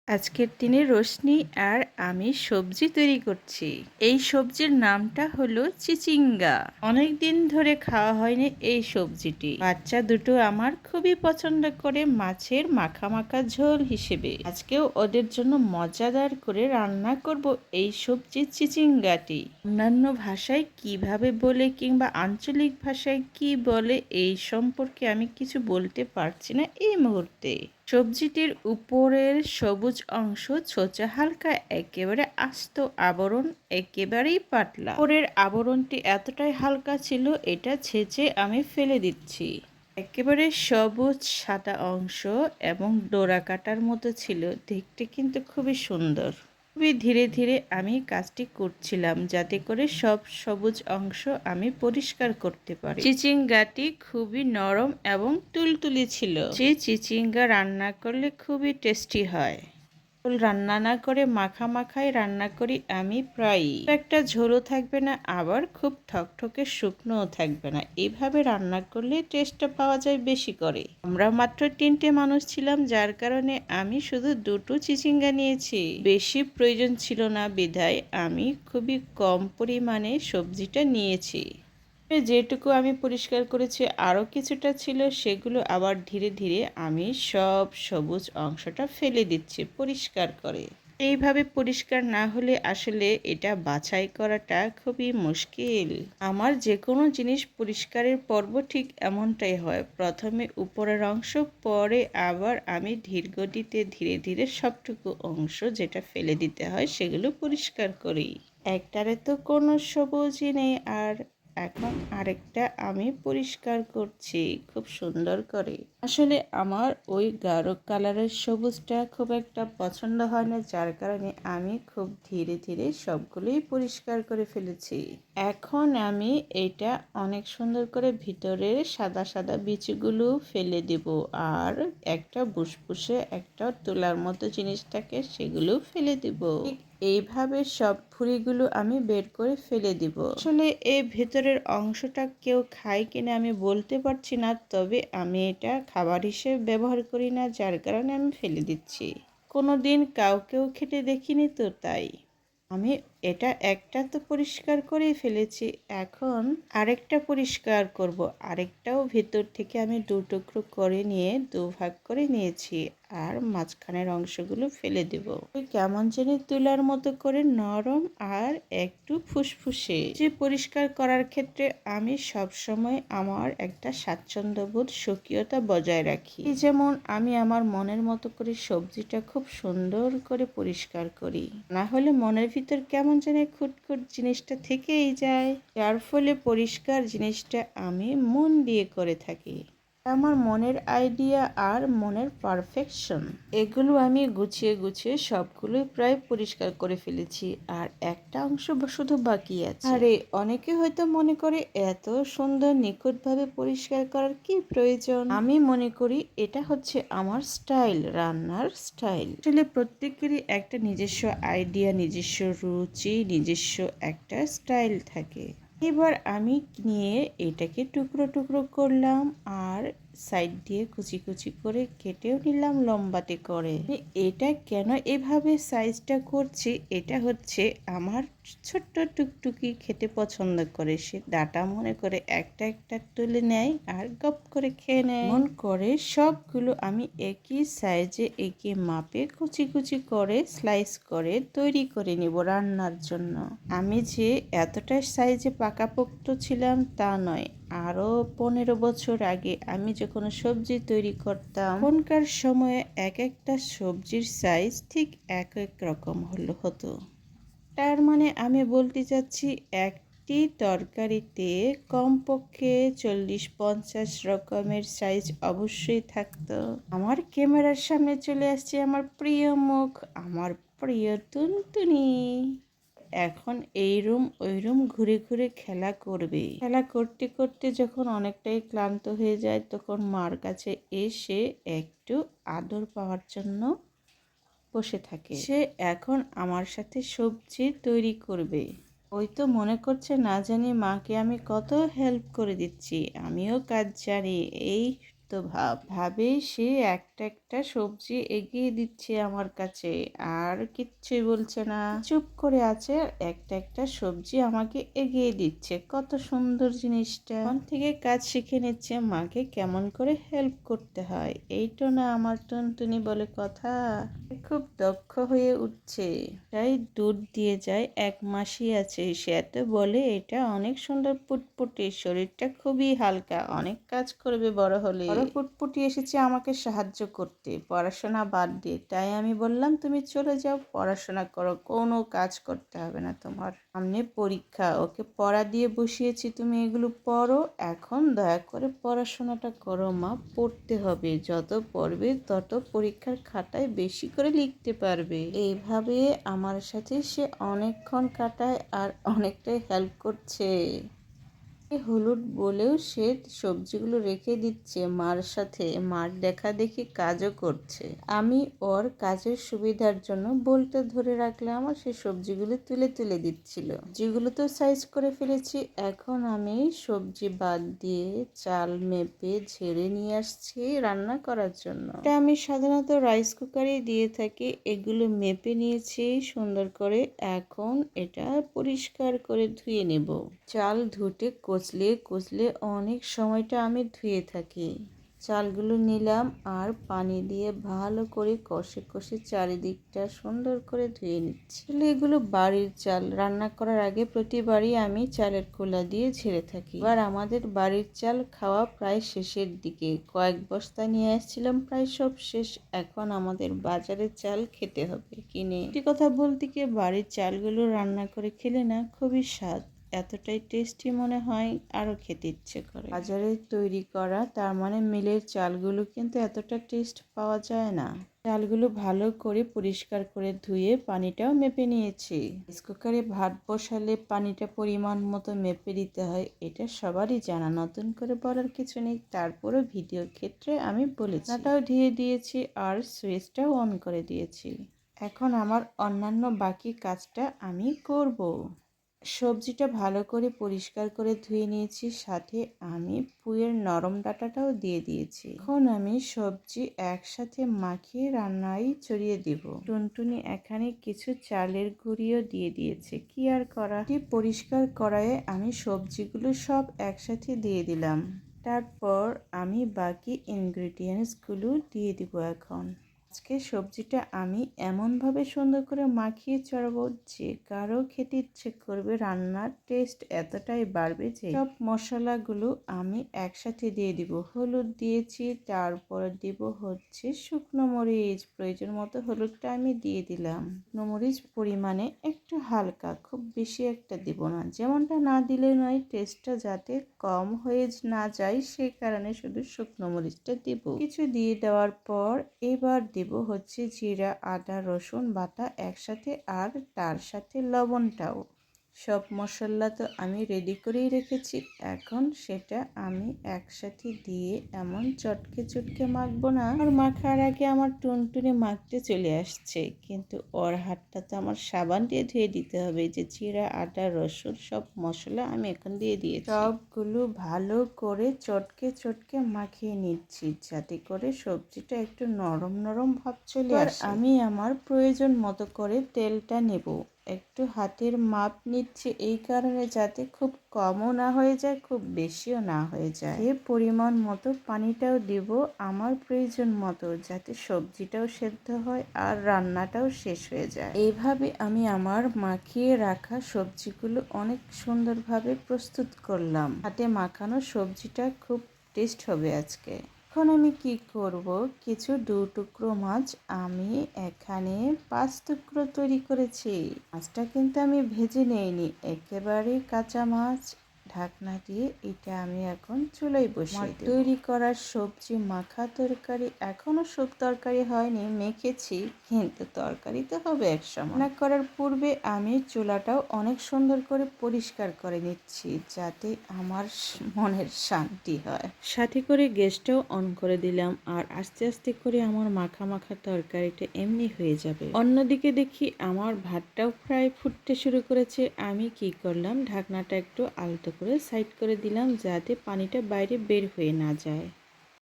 আজকের দিনে রোশনি আর আমি সবজি তৈরি করছি। এই সবজির নামটা হলো চিচিঙ্গা। অনেক দিন ধরে খাওয়া হয়নি এই সবজিটি। বাচ্চা দুটো আমার খুবই পছন্দ করে মাছের মাখা মাখা ঝোল হিসেবে। আজকেও ওদের জন্য মজাদার করে রান্না করব এই সবজি চিচিঙ্গাটি। অন্যান্য ভাষায় কিভাবে বলে কিংবা আঞ্চলিক ভাষায় কি বলে এই সম্পর্কে আমি কিছু বলতে পারছি না এই মুহূর্তে। সবজিটির উপরের সবুজ অংশ ছোচা হালকা, একেবারে আস্ত, আবরণ একেবারেই পাতলা। উপরের আবরণটি এতটাই হালকা ছিল, এটা ছেঁচে আমি ফেলে দিচ্ছি। একেবারে সবুজ সাদা অংশ এবং ডোরা কাটার মতো ছিল, দেখতে কিন্তু খুবই সুন্দর। খুবই ধীরে ধীরে আমি কাজটি করছিলাম যাতে করে সব সবুজ অংশ আমি পরিষ্কার করতে পারি। চিচিঙ্গাটি খুবই নরম এবং তুলতুলে ছিল। যে চিচিঙ্গা রান্না করলে খুবই টেস্টি হয়। রান্না না করে মাখাই রান্না করি আমি প্রায়ই। একটা ঝোলও থাকবে না, আবার খুব ঠকঠকে শুকনোও থাকবে না। এইভাবে রান্না করলে টেস্টটা পাওয়া যায় বেশি করে। আমরা মাত্র 3টে মানুষ ছিলাম, যার কারণে আমি শুধু 2টো চিচিঙ্গা নিয়েছি। বেশি প্রয়োজন ছিল না বিধায় আমি খুবই কম পরিমাণে সবজিটা নিয়েছি। যেটুকু আমি পরিষ্কার করেছি আরও কিছুটা ছিল, সেগুলো আবার ধীরে ধীরে আমি সব সবুজ অংশটা ফেলে দিচ্ছি পরিষ্কার করে। এইভাবে পরিষ্কার না হলে আসলে এটা বাছাই করাটা খুবই মুশকিল। আমার যে কোনো জিনিস পরিষ্কারের পর্ব ঠিক এমনটাই হয়। প্রথমে উপরের অংশ, পরে আবার আমি ধীরগতিতে ধীরে ধীরে সবটুকু অংশ যেটা ফেলে দিতে হয় সেগুলো পরিষ্কার করি। একটারে তো কোনো সবুজই নেই, আর এখন আরেকটা আমি পরিষ্কার করছি খুব সুন্দর করে। আসলে আমার ওই গাঢ় কালারের সবুজটা খুব একটা পছন্দ হয় না, যার কারণে আমি খুব ধীরে ধীরে সবগুলোই পরিষ্কার করে ফেলেছি। এখন আমি এটা অনেক সুন্দর করে ভিতরের সাদা সাদা বীজগুলো ফেলে দেব, আর একটা বুসবুসে একটা তুলার মতো জিনিস থাকে সেগুলো ফেলে দেব। এইভাবে সব ফুরিগুলো আমি বের করে ফেলে দিব। আসলে এই ভেতরের অংশটা কেউ খায় কিনা আমি বলতে পারছি না, তবে আমি এটা খাবার হিসেবে ব্যবহার করি না, যার কারণে আমি ফেলে দিচ্ছি। কোনো দিন কাউকেও খেতে দেখিনি তো তাই। আমি এটা একটা তো পরিষ্কার করেই ফেলেছি, এখন আরেকটা পরিষ্কার করব। আরেকটাও ভেতর থেকে আমি 2 টুকরো করে নিয়ে 2 ভাগ করে নিয়েছি, আর মাঝখানের অংশগুলো ফেলে দেব। কেমন জানি তুলার মতো করে নরম আর একটু ফুসফুসে। যে পরিষ্কার করার ক্ষেত্রে আমি সব সময় আমার একটা স্বাচ্ছন্দ্যবোধ, স্বকীয়তা বজায় রাখি। যেমন আমি আমার মনের মতো করে সবজিটা খুব সুন্দর করে পরিষ্কার করি, না হলে মনের ভিতর কেমন জানি খুঁতখুঁত জিনিসটা থেকেই যায়, যার ফলে পরিষ্কার জিনিসটা আমি মন দিয়ে করে থাকি। আমার মনের আইডিয়া আর মনের পারফেকশন, এগুলো আমি গুছিয়ে গুছিয়ে সবগুলোই প্রায় পরিষ্কার করে ফেলেছি, আর একটা অংশ শুধু বাকি আছে। আরে অনেকে হয়তো মনে করে এত সুন্দর নিখুঁতভাবে পরিষ্কার করার কি প্রয়োজন। আমি মনে করি এটা হচ্ছে আমার স্টাইল, রান্নার স্টাইল। আসলে প্রত্যেকেরই একটা নিজস্ব আইডিয়া, নিজস্ব রুচি, নিজস্ব একটা স্টাইল থাকে। এবার আমি নিয়ে এটাকে টুকরো টুকরো করলাম, আর সাইড দিয়ে কুচি কুচি করে কেটেও নিলাম লম্বাটে করে। এটা কেন এভাবে সাইজটা করছি, এটা হচ্ছে আমার ছোট্ট টুকটুকি খেতে পছন্দ করে। সে ডাটা মনে করে একটা একটা তুলে নেয় আর গপ করে খেয়ে নেয়। মন করে সবগুলো আমি একই সাইজে একই মাপে কুচি কুচি করে স্লাইস করে তৈরি করে নিব রান্নার জন্য। আমি যে এতটা সাইজে পাকাপোক্ত ছিলাম তা নয়। আরও 15 বছর আগে আমি যখন সবজি তৈরি করতাম, তখনকার সময়ে এক একটা সবজির সাইজ ঠিক এক এক রকম হতো। তার মানে আমি বলতে চাচ্ছি একটি তরকারিতে কমপক্ষে 40-50 রকমের সাইজ অবশ্যই থাকতো। আমার ক্যামেরার সামনে চলে আসছে আমার প্রিয় মুখ, আমার প্রিয় টুনটুনি। এখন এই রুম ওই রুম ঘুরে ঘুরে খেলা করবে। খেলা করতে করতে যখন অনেকটাই ক্লান্ত হয়ে যায়, তখন মার কাছে এসে একটু আদর পাওয়ার জন্য বসে থাকে। সে এখন আমার সাথে সবজি তৈরি করবে। ওই তো মনে করছে না জানি মাকে আমি কত হেল্প করে দিচ্ছি, আমিও কাজ জানি, এই তো ভাবে সে একটা একটা একটা সবজি এগিয়ে দিচ্ছে আমার কাছে, আর কিচ্ছুই বলছে না, চুপ করে আছে। আর একটা একটা সবজি আমাকে এগিয়ে দিচ্ছে। কত সুন্দর জিনিসটা। এখন থেকে কাজ শিখে নিচ্ছে মাকে কেমন করে হেল্প করতে হয়। এইটা না আমার টুনটুনি বলে কথা। খুব দক্ষ হয়ে উঠছে, তাই দুধ দিয়ে যায়। 1 মাসই আছে সে, এত বলে এটা অনেক সুন্দর পুটপুটি, শরীরটা খুবই হালকা, অনেক কাজ করবে বড় হলে। বড় পুটপুটি এসেছে আমাকে সাহায্য করতে পড়াশোনা বাদ দিয়ে। তাই আমি বললাম তুমি চলে যাও, পড়াশোনা করো, কোনো কাজ করতে হবে না তোমার। সামনে পরীক্ষা, ওকে পড়া দিয়ে বসিয়েছি, তুমি এগুলো পড়ো। এখন দয়া করে পড়াশোনাটা করো মা, পড়তে হবে, যত পড়বে তত পরীক্ষার খাতায় বেশি করে লিখতে পারবে। এইভাবে আমার সাথে সে অনেকক্ষণ কাটায় আর অনেকটাই হেল্প করছে। হলুদ বলেও সে সবজিগুলো রেখে দিচ্ছে মার সাথে, মার দেখা দেখি কাজও করছে। আমি ওর কাজের সুবিধার জন্য বোলটা ধরে রাখলাম, আর সে সবজিগুলো তুলে তুলে দিচ্ছিল। যেগুলো তো সাইজ করে ফেলেছি, এখন আমি সবজি বাদ দিয়ে চাল মেপে ঝেড়ে নিয়ে আসছি রান্না করার জন্য। এটা আমি সাধারণত রাইস কুকারে দিয়ে থাকি। এগুলো মেপে নিয়েছি সুন্দর করে। এখন এটা পরিষ্কার করে ধুয়ে নেব। চাল ধুতে কচলে কচলে অনেক সময়টা আমি ধুয়ে থাকি। চালগুলো নিলাম আর পানি দিয়ে ভালো করে কষে কষে চারিদিকটা সুন্দর করে ধুয়ে নিচ্ছি। এগুলো বাড়ির চাল, রান্না করার আগে প্রতিবারই আমি চালের খোলা দিয়ে ঝেড়ে থাকি। এবার আমাদের বাড়ির চাল খাওয়া প্রায় শেষের দিকে, কয়েক বস্তা নিয়ে আসছিলাম, প্রায় সব শেষ। এখন আমাদের বাজারের চাল খেতে হবে কিনে। একটি কথা বলতে কি, বাড়ির চালগুলো রান্না করে খেলে না খুবই স্বাদ, এতটাই টেস্টি মনে হয়, আরো খেতে ইচ্ছে করে। বাজারে তৈরি করা, তার মানে মিলের চালগুলো কিন্তু এতটা টেস্ট পাওয়া যায় না। চালগুলো ভালো করে পরিষ্কার করে ধুয়ে পানিটাও মেপে নিয়েছি। রাইস কুকারে ভাত বসালে পানিটা পরিমাণ মতো মেপে দিতে হয়, এটা সবারই জানা, নতুন করে বলার কিছু নেই। তারপরও ভিডিওর ক্ষেত্রে আমি বলেছি। ঢাকনাটাও দিয়ে দিয়েছি আর সুইচটাও অন করে দিয়েছি। এখন আমার অন্যান্য বাকি কাজটা আমি করব। সবজিটা ভালো করে পরিষ্কার করে ধুয়ে নিয়েছি, সাথে আমি পুঁইয়ের নরম ডাঁটাটাও দিয়ে দিয়েছি। এখন আমি সবজি একসাথে মাখিয়ে রান্নায় চড়িয়ে দেব। টুনটুনি এখানে কিছু চালের গুঁড়িও দিয়ে দিয়েছে, কি আর করা। পরিষ্কার কড়াইয়ে আমি সবজিগুলো সব একসাথে দিয়ে দিলাম। তারপর আমি বাকি ইনগ্রিডিয়েন্টসগুলো দিয়ে দিব। এখন আজকে সবজিটা আমি এমনভাবে সুন্দর করে মাখিয়ে চড়াবো যে কারো খেতে ইচ্ছে করবে, রান্নার টেস্ট এতটাই বাড়বে যে। সব মশলাগুলো আমি একসাথে দিয়ে দিব। হলুদ দিয়েছি, তারপর দিব হচ্ছে শুকনো মরিচ, প্রয়োজন মতো হলুদটা আমি দিয়ে দিলাম। শুকনো মরিচ পরিমাণে একটু হালকা, খুব বেশি একটা দিব না, যেমনটা না দিলে নয়, টেস্টটা যাতে কম হয়ে না যায় সেই কারণে শুধু শুকনো মরিচটা দিব। কিছু দিয়ে দেওয়ার পর এবার দেব হচ্ছে জিরা, আদা, রসুন বাটা একসাথে, আর তার সাথে লবণটাও। সব মশলা তো আমি রেডি করেই রেখেছি, এখন সেটা আমি একসাথে দিয়ে এমন চটকে চটকে মাখবো না। আর মাখার আগে আমার টুনটুনি মাখতে চলে আসছে, কিন্তু ওর হাতটা তো আমার সাবান দিয়ে ধুয়ে দিতে হবে। যে জিরা, আদা, রসুন সব মশলা আমি এখন দিয়ে দিয়েছি। সবগুলো ভালো করে চটকে চটকে মাখিয়ে নিচ্ছি, যাতে করে সবজিটা একটু নরম নরম ভাব চলে আসে। আমি আমার প্রয়োজন মতো করে তেলটা নেব। একটু হাতের মাপ নিচ্ছে এই কারণে, যাতে খুব কমও না হয়ে যায়, খুব বেশিও না হয়ে যায়। এ পরিমাণ মতো পানিটাও দেব আমার প্রয়োজন মতো, যাতে সবজিটাও সেদ্ধ হয় আর রান্নাটাও শেষ হয়ে যায়। এইভাবে আমি আমার মাখিয়ে রাখা সবজিগুলো অনেক সুন্দরভাবে প্রস্তুত করলাম। হাতে মাখানো সবজিটা খুব টেস্ট হবে আজকে। এখন আমি কি করব, কিছু 2 টুকরো মাছ আমি এখানে 5 টুকরো তৈরি করেছি। মাছটা কিন্তু আমি ভেজে নেইনি, একেবারে কাঁচা মাছ। ঢাকনা দিয়ে এটা আমি এখন চুলায় বসিয়ে দেব। তৈরি করা সবজি মাখা তরকারি, এখনো সব তরকারি হয়নি, মেখেছি, কিন্তু তরকারি তো হবে একসময়। রান্না করার পূর্বে আমি চুলাটাও অনেক সুন্দর করে পরিষ্কার করে নিচ্ছি, যাতে আমার মনের শান্তি হয়। সাথে করে গ্যাসটাও অন করে দিলাম, আর আস্তে আস্তে করে আমার মাখা মাখা তরকারিটা এমনি হয়ে যাবে। অন্যদিকে দেখি আমার ভাতটাও প্রায় ফুটতে শুরু করেছে। আমি কি করলাম, ঢাকনাটা একটু আলতো করে সাইড করে দিলাম, যাতে পানিটা বাইরে বের হয়ে না যায়।